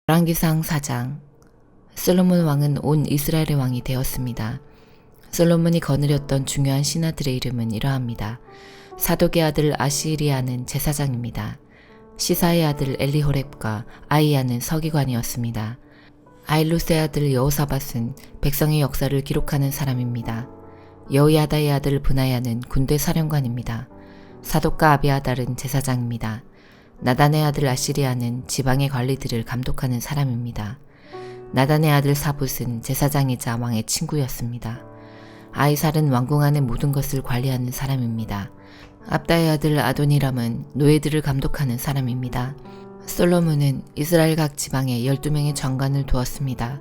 열왕기상 4장. 솔로몬 왕은 온 이스라엘의 왕이 되었습니다. 솔로몬이 거느렸던 중요한 신하들의 이름은 이러합니다. 사독의 아들 아시리아는 제사장입니다. 시사의 아들 엘리호렙과 아이야는 서기관이었습니다. 아일루스의 아들 여호사밧은 백성의 역사를 기록하는 사람입니다. 여호야다의 아들 브나야는 군대 사령관입니다. 사독과 아비아달은 제사장입니다. 나단의 아들 아시리아는 지방의 관리들을 감독하는 사람입니다. 나단의 아들 사붓은 제사장이자 왕의 친구였습니다. 아이살은 왕궁 안의 모든 것을 관리하는 사람입니다. 압다의 아들 아도니람은 노예들을 감독하는 사람입니다. 솔로몬은 이스라엘 각 지방에 12명의 장관을 두었습니다.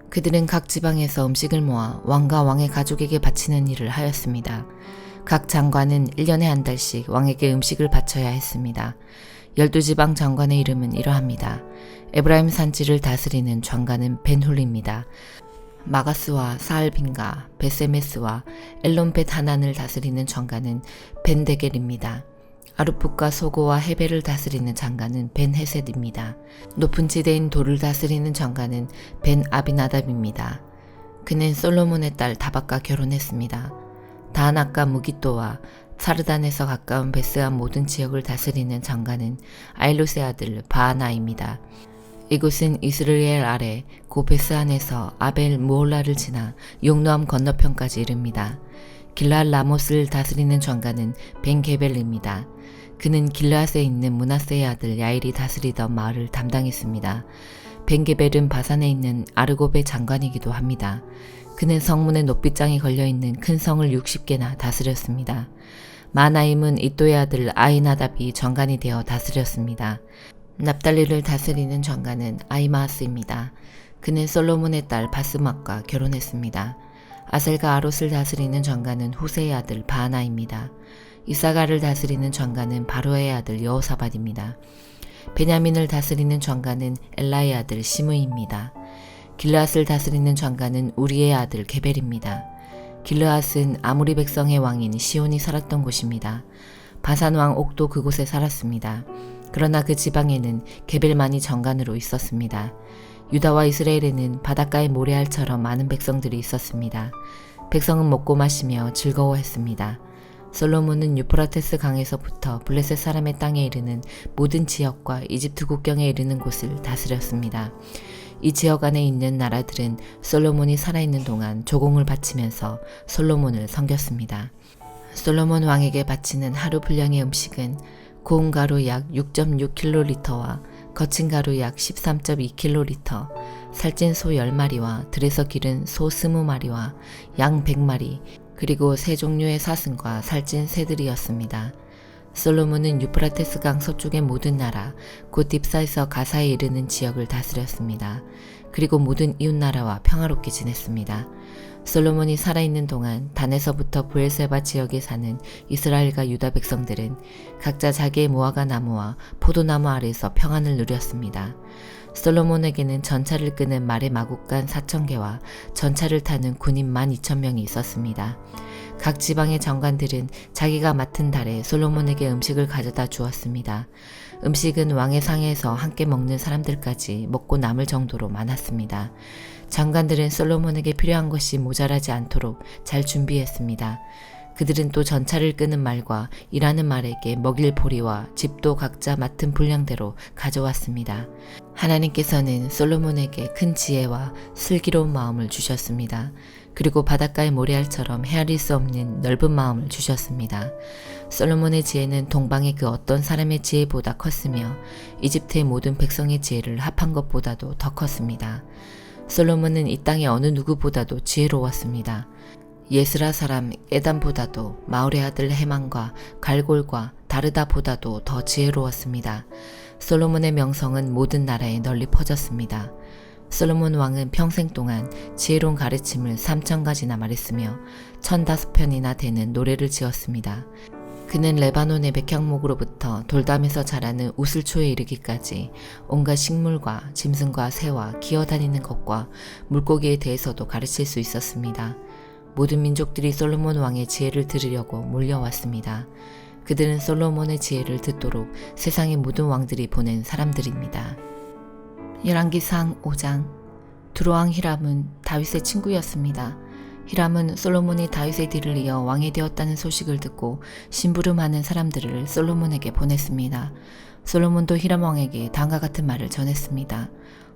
그들은 각 지방에서 음식을 모아 왕과 왕의 가족에게 바치는 일을 하였습니다. 각 장관은 1년에 한 달씩 왕에게 음식을 바쳐야 했습니다. 12지방 장관의 이름은 이러합니다. 에브라임 산지를 다스리는 장관은 벤훌리입니다. 마가스와 사알빈가, 베세메스와 엘론벳 하난을 다스리는 장관은 벤데겔입니다. 아루풋과 소고와 헤벨을 다스리는 장관은 벤헤셋입니다. 높은 지대인 돌을 다스리는 장관은 벤 아비나답입니다. 그는 솔로몬의 딸 다박과 결혼했습니다. 다낙과 무기또와 사르단에서 가까운 베스암 모든 지역을 다스리는 장관은 아일롯의 아들 바하나입니다. 이곳은 이스라엘 아래 고 베스안에서 아벨 무올라를 지나 용노암 건너편까지 이릅니다. 길르앗 라못을 다스리는 장관은 벤게벨입니다. 그는 길르앗에 있는 므낫세의 아들 야일이 다스리던 마을을 담당했습니다. 벤게벨은 바산에 있는 아르곱의 장관이기도 합니다. 그는 성문에 높빗장이 걸려있는 큰 성을 60개나 다스렸습니다. 마나임은 이또의 아들 아히나답이 장관이 되어 다스렸습니다. 납달리를 다스리는 장관은 아히마아스입니다. 그는 솔로몬의 딸 바스맛과 결혼했습니다. 아셀과 아롯을 다스리는 장관은 후세의 아들 바하나입니다. 이사가를 다스리는 장관은 바로의 아들 여호사밧입니다. 베냐민을 다스리는 장관은 엘라의 아들 시므이입니다. 길르앗을 다스리는 장관은 우리의 아들 게벨입니다. 길르앗은 아무리 백성의 왕인 시온이 살았던 곳입니다. 바산 왕 옥도 그곳에 살았습니다. 그러나 그 지방에는 게벨만이 장관으로 있었습니다. 유다와 이스라엘에는 바닷가의 모래알처럼 많은 백성들이 있었습니다. 백성은 먹고 마시며 즐거워했습니다. 솔로몬은 유프라테스 강에서부터 블레셋 사람의 땅에 이르는 모든 지역과 이집트 국경에 이르는 곳을 다스렸습니다. 이 지역 안에 있는 나라들은 솔로몬이 살아있는 동안 조공을 바치면서 솔로몬을 섬겼습니다. 솔로몬 왕에게 바치는 하루 분량의 음식은 고운 가루 약 6.6kg와 거친 가루 약 13.2kg, 살찐 소 10마리와 들에서 기른 소 20마리와 양 100마리, 그리고 세 종류의 사슴과 살찐 새들이었습니다. 솔로몬은 유프라테스 강 서쪽의 모든 나라, 곧 딥사에서 가사에 이르는 지역을 다스렸습니다. 그리고 모든 이웃나라와 평화롭게 지냈습니다. 솔로몬이 살아있는 동안 단에서부터 브엘세바 지역에 사는 이스라엘과 유다 백성들은 각자 자기의 무화과 나무와 포도나무 아래에서 평안을 누렸습니다. 솔로몬에게는 전차를 끄는 말의 마국간 4,000개와 전차를 타는 군인 12,000명이 있었습니다. 각 지방의 장관들은 자기가 맡은 달에 솔로몬에게 음식을 가져다 주었습니다. 음식은 왕의 상에서 함께 먹는 사람들까지 먹고 남을 정도로 많았습니다. 장관들은 솔로몬에게 필요한 것이 모자라지 않도록 잘 준비했습니다. 그들은 또 전차를 끄는 말과 일하는 말에게 먹일 보리와 집도 각자 맡은 분량대로 가져왔습니다. 하나님께서는 솔로몬에게 큰 지혜와 슬기로운 마음을 주셨습니다. 그리고 바닷가의 모래알처럼 헤아릴 수 없는 넓은 마음을 주셨습니다. 솔로몬의 지혜는 동방의 그 어떤 사람의 지혜보다 컸으며 이집트의 모든 백성의 지혜를 합한 것보다도 더 컸습니다. 솔로몬은 이 땅의 어느 누구보다도 지혜로웠습니다. 예스라 사람 에담보다도 마울의 아들 헤만과 갈골과 다르다보다도 더 지혜로웠습니다. 솔로몬의 명성은 모든 나라에 널리 퍼졌습니다. 솔로몬 왕은 평생 동안 지혜로운 가르침을 3,000가지나 말했으며 1,005편이나 되는 노래를 지었습니다. 그는 레바논의 백향목으로부터 돌담에서 자라는 우슬초에 이르기까지 온갖 식물과 짐승과 새와 기어다니는 것과 물고기에 대해서도 가르칠 수 있었습니다. 모든 민족들이 솔로몬 왕의 지혜를 들으려고 몰려왔습니다. 그들은 솔로몬의 지혜를 듣도록 세상의 모든 왕들이 보낸 사람들입니다. 열왕기상 5장. 두로왕 히람은 다윗의 친구였습니다. 히람은 솔로몬이 다윗의 뒤를 이어 왕이 되었다는 소식을 듣고 심부름하는 사람들을 솔로몬에게 보냈습니다. 솔로몬도 히람 왕에게 다음과 같은 말을 전했습니다.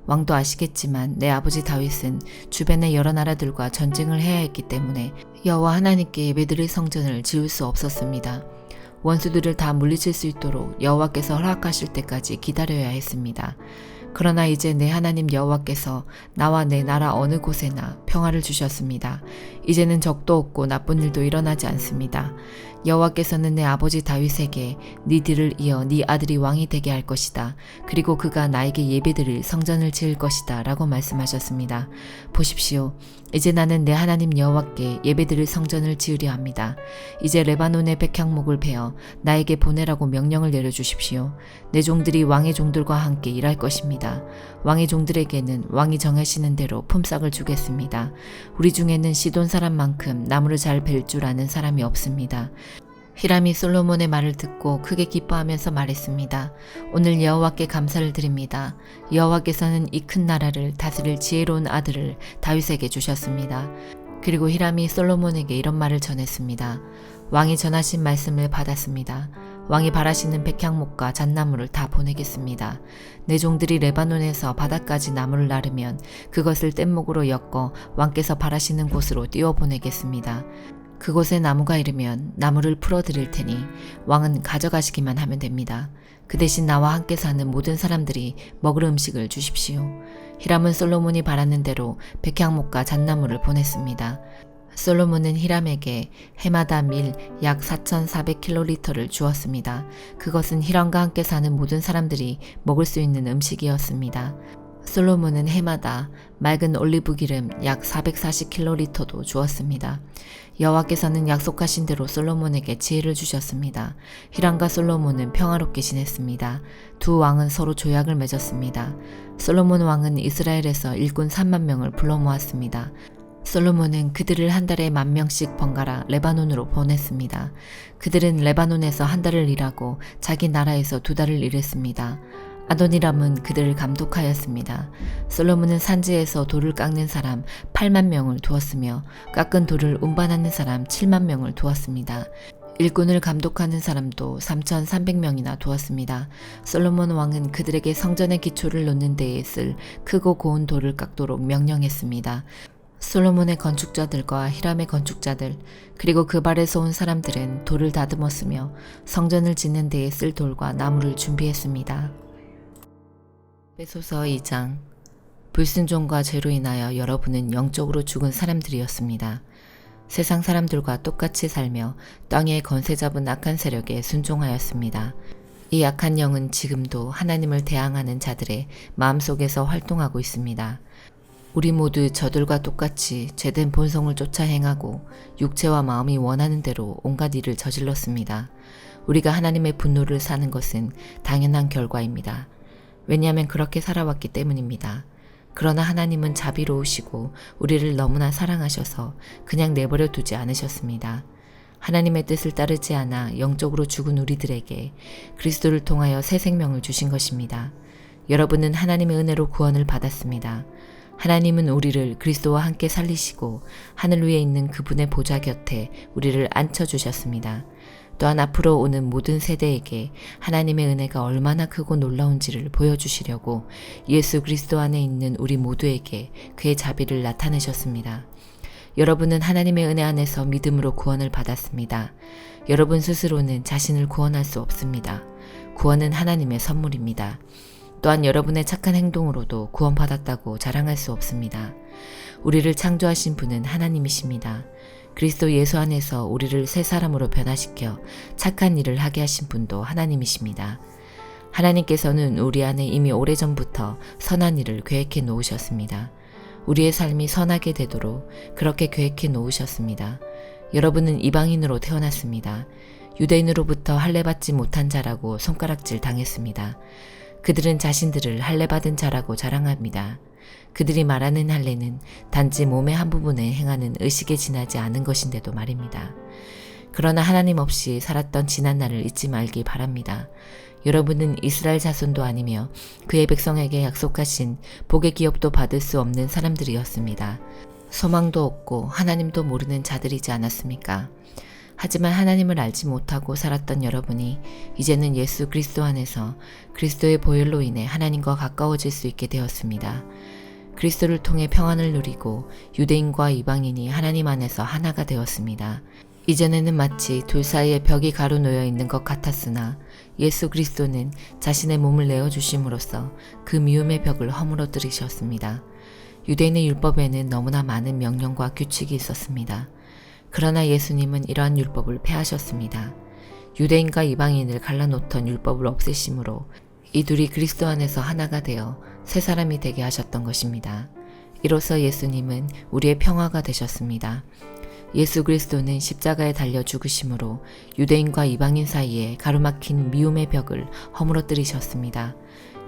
왕도 아시겠지만 내 아버지 다윗은 주변의 여러 나라들과 전쟁을 해야 했기 때문에 여호와 하나님께 예배드릴 성전을 지을 수 없었습니다. 원수들을 다 물리칠 수 있도록 여호와께서 허락하실 때까지 기다려야 했습니다. 그러나 이제 내 하나님 여호와께서 나와 내 나라 어느 곳에나 평화를 주셨습니다. 이제는 적도 없고 나쁜 일도 일어나지 않습니다. 여호와께서는 내 아버지 다윗에게 네 뒤를 이어 네 아들이 왕이 되게 할 것이다. 그리고 그가 나에게 예배드릴 성전을 지을 것이다 라고 말씀하셨습니다. 보십시오. 이제 나는 내 하나님 여호와께 예배드릴 성전을 지으려 합니다. 이제 레바논의 백향목을 베어 나에게 보내라고 명령을 내려주십시오. 내 종들이 왕의 종들과 함께 일할 것입니다. 왕의 종들에게는 왕이 정하시는 대로 품삯을 주겠습니다. 우리 중에는 시돈 사람만큼 나무를 잘 벨 줄 아는 사람이 없습니다. 히람이 솔로몬의 말을 듣고 크게 기뻐하면서 말했습니다. 오늘 여호와께 감사를 드립니다. 여호와께서는 이 큰 나라를 다스릴 지혜로운 아들을 다윗에게 주셨습니다. 그리고 히람이 솔로몬에게 이런 말을 전했습니다. 왕이 전하신 말씀을 받았습니다. 왕이 바라시는 백향목과 잣나무를 다 보내겠습니다. 내 종들이 레바논에서 바다까지 나무를 나르면 그것을 뗏목으로 엮어 왕께서 바라시는 곳으로 띄워 보내겠습니다. 그곳에 나무가 이르면 나무를 풀어드릴 테니 왕은 가져가시기만 하면 됩니다. 그 대신 나와 함께 사는 모든 사람들이 먹을 음식을 주십시오. 히람은 솔로몬이 바라는 대로 백향목과 잣나무를 보냈습니다. 솔로몬은 히람에게 해마다 밀 약 4,400킬로리터를 주었습니다. 그것은 히람과 함께 사는 모든 사람들이 먹을 수 있는 음식이었습니다. 솔로몬은 해마다 맑은 올리브 기름 약 440킬로리터도 주었습니다. 여호와께서는 약속하신 대로 솔로몬에게 지혜를 주셨습니다. 히람과 솔로몬은 평화롭게 지냈습니다. 두 왕은 서로 조약을 맺었습니다. 솔로몬 왕은 이스라엘에서 일꾼 3만 명을 불러 모았습니다. 솔로몬은 그들을 한 달에 10,000명씩 번갈아 레바논으로 보냈습니다. 그들은 레바논에서 한 달을 일하고 자기 나라에서 2달을 일했습니다. 아도니람은 그들을 감독하였습니다. 솔로몬은 산지에서 돌을 깎는 사람 8만 명을 두었으며 깎은 돌을 운반하는 사람 7만 명을 두었습니다. 일꾼을 감독하는 사람도 3,300명이나 두었습니다. 솔로몬 왕은 그들에게 성전의 기초를 놓는 데에 쓸 크고 고운 돌을 깎도록 명령했습니다. 솔로몬의 건축자들과 히람의 건축자들 그리고 그 발에서 온 사람들은 돌을 다듬었으며 성전을 짓는 데에 쓸 돌과 나무를 준비했습니다. 에베소서 2장. 불순종과 죄로 인하여 여러분은 영적으로 죽은 사람들이었습니다. 세상 사람들과 똑같이 살며 땅의 권세 잡은 악한 세력에 순종하였습니다. 이 악한 영은 지금도 하나님을 대항하는 자들의 마음속에서 활동하고 있습니다. 우리 모두 저들과 똑같이 죄된 본성을 쫓아 행하고 육체와 마음이 원하는 대로 온갖 일을 저질렀습니다. 우리가 하나님의 분노를 사는 것은 당연한 결과입니다. 왜냐하면 그렇게 살아왔기 때문입니다. 그러나 하나님은 자비로우시고 우리를 너무나 사랑하셔서 그냥 내버려 두지 않으셨습니다. 하나님의 뜻을 따르지 않아 영적으로 죽은 우리들에게 그리스도를 통하여 새 생명을 주신 것입니다. 여러분은 하나님의 은혜로 구원을 받았습니다. 하나님은 우리를 그리스도와 함께 살리시고 하늘 위에 있는 그분의 보좌 곁에 우리를 앉혀주셨습니다. 또한 앞으로 오는 모든 세대에게 하나님의 은혜가 얼마나 크고 놀라운지를 보여주시려고 예수 그리스도 안에 있는 우리 모두에게 그의 자비를 나타내셨습니다. 여러분은 하나님의 은혜 안에서 믿음으로 구원을 받았습니다. 여러분 스스로는 자신을 구원할 수 없습니다. 구원은 하나님의 선물입니다. 또한 여러분의 착한 행동으로도 구원받았다고 자랑할 수 없습니다. 우리를 창조하신 분은 하나님이십니다. 그리스도 예수 안에서 우리를 새 사람으로 변화시켜 착한 일을 하게 하신 분도 하나님이십니다. 하나님께서는 우리 안에 이미 오래전부터 선한 일을 계획해 놓으셨습니다. 우리의 삶이 선하게 되도록 그렇게 계획해 놓으셨습니다. 여러분은 이방인으로 태어났습니다. 유대인으로부터 할례받지 못한 자라고 손가락질 당했습니다. 그들은 자신들을 할례받은 자라고 자랑합니다. 그들이 말하는 할례는 단지 몸의 한 부분에 행하는 의식에 지나지 않은 것인데도 말입니다. 그러나 하나님 없이 살았던 지난 날을 잊지 말기 바랍니다. 여러분은 이스라엘 자손도 아니며 그의 백성에게 약속하신 복의 기업도 받을 수 없는 사람들이었습니다. 소망도 없고 하나님도 모르는 자들이지 않았습니까? 하지만 하나님을 알지 못하고 살았던 여러분이 이제는 예수 그리스도 안에서 그리스도의 보혈로 인해 하나님과 가까워질 수 있게 되었습니다. 그리스도를 통해 평안을 누리고 유대인과 이방인이 하나님 안에서 하나가 되었습니다. 이전에는 마치 둘 사이에 벽이 가로놓여 있는 것 같았으나 예수 그리스도는 자신의 몸을 내어주심으로써 그 미움의 벽을 허물어뜨리셨습니다. 유대인의 율법에는 너무나 많은 명령과 규칙이 있었습니다. 그러나 예수님은 이러한 율법을 폐하셨습니다. 유대인과 이방인을 갈라놓던 율법을 없애심으로 이 둘이 그리스도 안에서 하나가 되어 새 사람이 되게 하셨던 것입니다. 이로써 예수님은 우리의 평화가 되셨습니다. 예수 그리스도는 십자가에 달려 죽으심으로 유대인과 이방인 사이에 가로막힌 미움의 벽을 허물어뜨리셨습니다.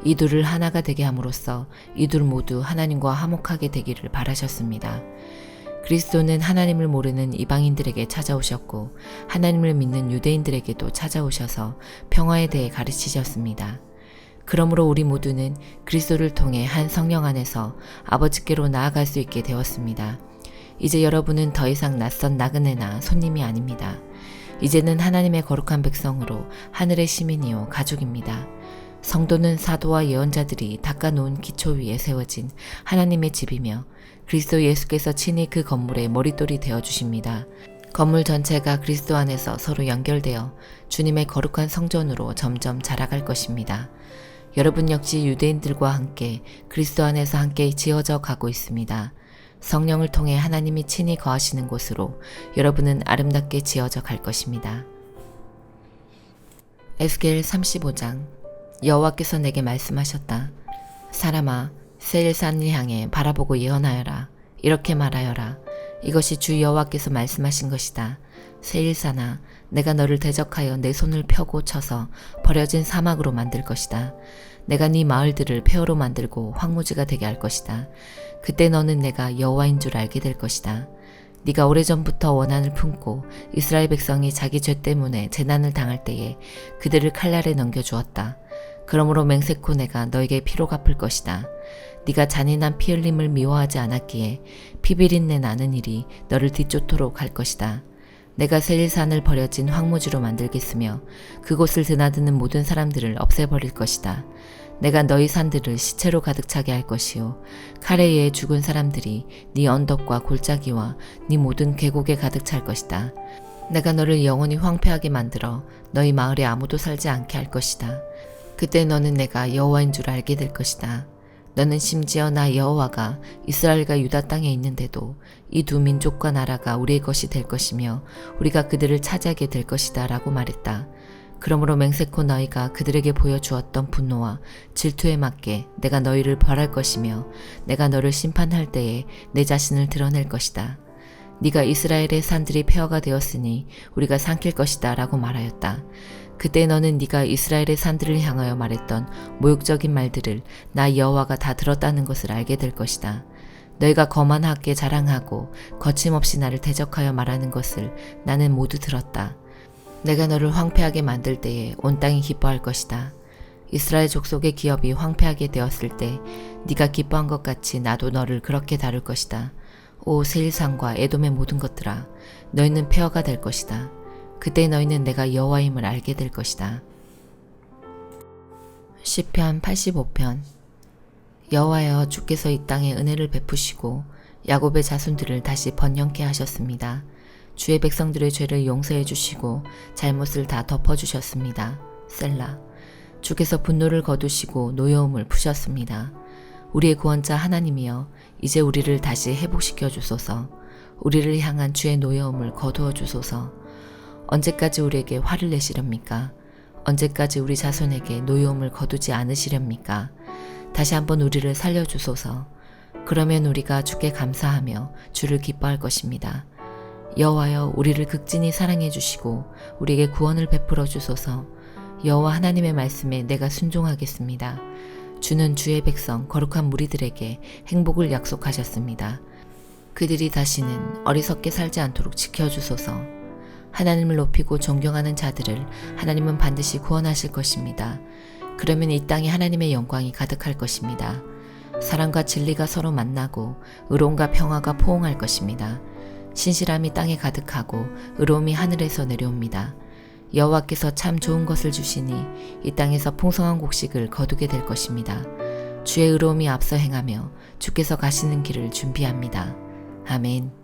이 둘을 하나가 되게 함으로써 이 둘 모두 하나님과 화목하게 되기를 바라셨습니다. 그리스도는 하나님을 모르는 이방인들에게 찾아오셨고 하나님을 믿는 유대인들에게도 찾아오셔서 평화에 대해 가르치셨습니다. 그러므로 우리 모두는 그리스도를 통해 한 성령 안에서 아버지께로 나아갈 수 있게 되었습니다. 이제 여러분은 더 이상 낯선 나그네나 손님이 아닙니다. 이제는 하나님의 거룩한 백성으로 하늘의 시민이요 가족입니다. 성도는 사도와 예언자들이 닦아놓은 기초 위에 세워진 하나님의 집이며 그리스도 예수께서 친히 그 건물의 머릿돌이 되어주십니다. 건물 전체가 그리스도 안에서 서로 연결되어 주님의 거룩한 성전으로 점점 자라갈 것입니다. 여러분 역시 유대인들과 함께 그리스도 안에서 함께 지어져 가고 있습니다. 성령을 통해 하나님이 친히 거하시는 곳으로 여러분은 아름답게 지어져 갈 것입니다. 에스겔 35장. 여호와께서 내게 말씀하셨다. 사람아, 세일산을 향해 바라보고 예언하여라. 이렇게 말하여라. 이것이 주 여호와께서 말씀하신 것이다. 세일산아, 내가 너를 대적하여 내 손을 펴고 쳐서 버려진 사막으로 만들 것이다. 내가 네 마을들을 폐허로 만들고 황무지가 되게 할 것이다. 그때 너는 내가 여호와인 줄 알게 될 것이다. 네가 오래전부터 원한을 품고 이스라엘 백성이 자기 죄 때문에 재난을 당할 때에 그들을 칼날에 넘겨주었다. 그러므로 맹세코 내가 너에게 피로 갚을 것이다. 네가 잔인한 피 흘림을 미워하지 않았기에 피비린내 나는 일이 너를 뒤쫓도록 할 것이다. 내가 세일산을 버려진 황무지로 만들겠으며 그곳을 드나드는 모든 사람들을 없애버릴 것이다. 내가 너희 산들을 시체로 가득 차게 할 것이요 칼에 의해 죽은 사람들이 네 언덕과 골짜기와 네 모든 계곡에 가득 찰 것이다. 내가 너를 영원히 황폐하게 만들어 너희 마을에 아무도 살지 않게 할 것이다. 그때 너는 내가 여호와인 줄 알게 될 것이다. 너는 심지어 나 여호와가 이스라엘과 유다 땅에 있는데도 이 두 민족과 나라가 우리의 것이 될 것이며 우리가 그들을 차지하게 될 것이다 라고 말했다. 그러므로 맹세코 너희가 그들에게 보여주었던 분노와 질투에 맞게 내가 너희를 벌할 것이며 내가 너를 심판할 때에 내 자신을 드러낼 것이다. 네가 이스라엘의 산들이 폐허가 되었으니 우리가 삼킬 것이다 라고 말하였다. 그때 너는 네가 이스라엘의 산들을 향하여 말했던 모욕적인 말들을 나 여호와가 다 들었다는 것을 알게 될 것이다. 너희가 거만하게 자랑하고 거침없이 나를 대적하여 말하는 것을 나는 모두 들었다. 내가 너를 황폐하게 만들 때에 온 땅이 기뻐할 것이다. 이스라엘 족속의 기업이 황폐하게 되었을 때 네가 기뻐한 것 같이 나도 너를 그렇게 다룰 것이다. 오 세일산과 에돔의 모든 것들아, 너희는 폐허가 될 것이다. 그때 너희는 내가 여호와임을 알게 될 것이다. 시편 85편. 여호와여, 주께서 이 땅에 은혜를 베푸시고 야곱의 자손들을 다시 번영케 하셨습니다. 주의 백성들의 죄를 용서해 주시고 잘못을 다 덮어주셨습니다. 셀라. 주께서 분노를 거두시고 노여움을 푸셨습니다. 우리의 구원자 하나님이여, 이제 우리를 다시 회복시켜 주소서. 우리를 향한 주의 노여움을 거두어 주소서. 언제까지 우리에게 화를 내시렵니까? 언제까지 우리 자손에게 노여움을 거두지 않으시렵니까? 다시 한번 우리를 살려주소서. 그러면 우리가 주께 감사하며 주를 기뻐할 것입니다. 여호와여, 우리를 극진히 사랑해 주시고 우리에게 구원을 베풀어 주소서. 여호와 하나님의 말씀에 내가 순종하겠습니다. 주는 주의 백성 거룩한 무리들에게 행복을 약속하셨습니다. 그들이 다시는 어리석게 살지 않도록 지켜주소서. 하나님을 높이고 존경하는 자들을 하나님은 반드시 구원하실 것입니다. 그러면 이 땅에 하나님의 영광이 가득할 것입니다. 사랑과 진리가 서로 만나고 의로움과 평화가 포옹할 것입니다. 신실함이 땅에 가득하고 의로움이 하늘에서 내려옵니다. 여호와께서 참 좋은 것을 주시니 이 땅에서 풍성한 곡식을 거두게 될 것입니다. 주의 의로움이 앞서 행하며 주께서 가시는 길을 준비합니다. 아멘.